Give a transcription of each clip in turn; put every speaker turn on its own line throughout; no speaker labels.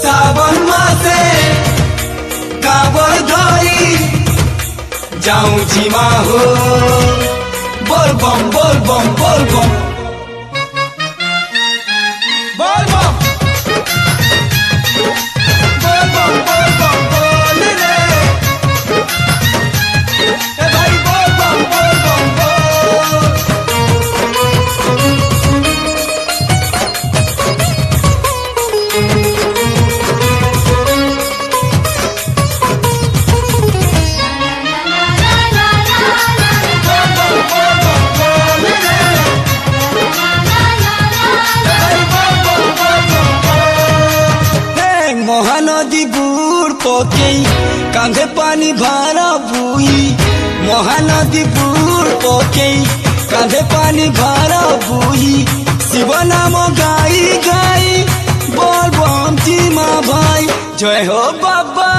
सावन मासे काबर धरी जाऊँ जिमा हो बोल बम बोल बम बोल बम बोल बम बोल बम बोल बम बोल रे ए भाई बोल बम बोल महानदी बुड़ पके कांधे पानी भरा बुई महानदी बुड़ पके कांधे पानी भरा बुई शिव नाम गाई गाई बोल बम जीमा भाई जय हो बाबा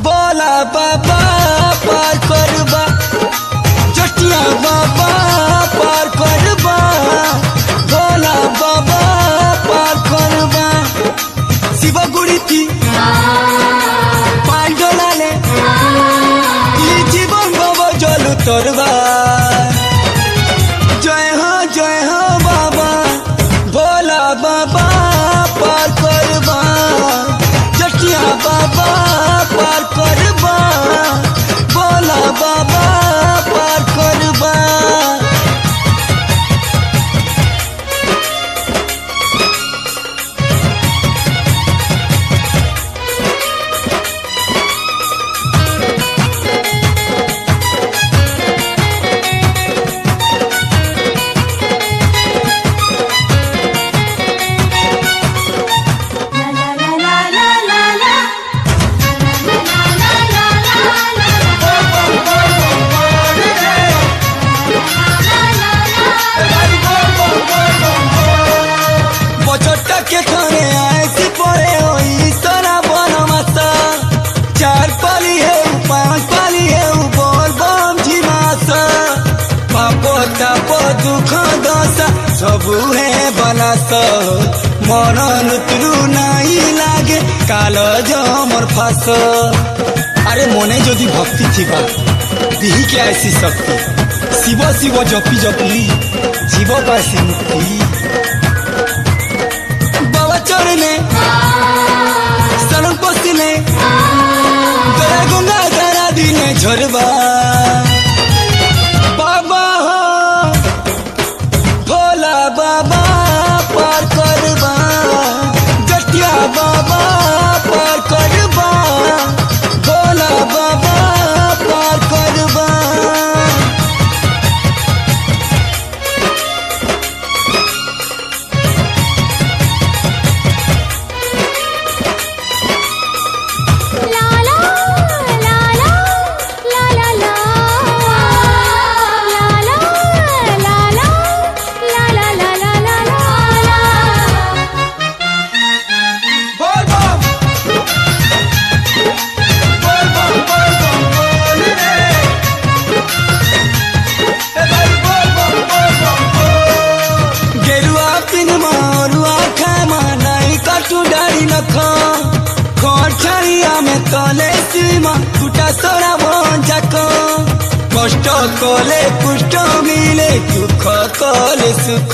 बोला बाबा पार करबा जटिया बाबा पार करबा बोला बाबा पार करबा शिव गुड़ी थी पांडोलाले जीवन बाबा जल तोरबा जय हो बाबा भोला बाबा पार करबा जटिया बाबा पार करबा भोला बाबा पार करबा के खाने ऐसी पड़े होई सोना बना मसा चार पाली है पांच पाली है बोल बम झिमासा पापो तापो दुख दशा सब है बनासा मरण तुरु नहीं लागे कालो जो मोर फास अरे मोने जदि भक्ति थिबा दिही के ऐसी शक्ति शिव शिव जपी जपी जीव पासी मुक्ति चरने सड़क पसिले गरा गंगा गरा दिने झरबा बाबा हो भोला बाबा पार करबा जटिया बाबा पार करबा भोला बाबा पार करबा तले सीमा टूटा सोरा बंजाक कष्ट कले पुष्ट मिले दुख कले सुख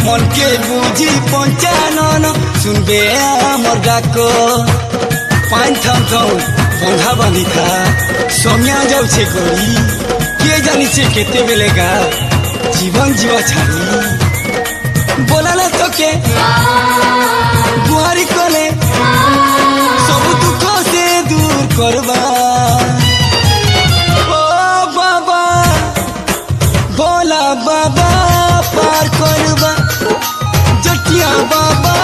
मन के बुझी पंचानन सुनबे आमर डाक पाइन थाम थाम बंधा बांधी था समिया जाऊे गरी किए जानी से केते बेलेगा जीवन जीवा छाड़ी बोलाला तो के गुहारी कले सब दुख से दूर करबा ओ बाबा भोला बाबा पार करबा जटिया बाबा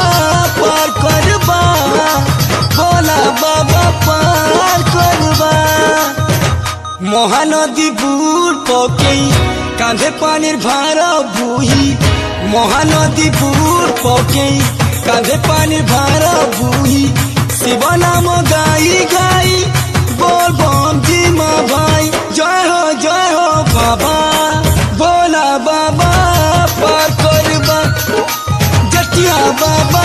पार करबा भोला बाबा पार करबा महानदी बुड़ पके कांधे पानीर भारा बुही महानदी बुड़ पके कांधे पानीर भारा बुही शिव नाम गाई गाई बोल बम जीमा भाई जय हो बाबा भोला बाबा पार करबा जटिया बाबा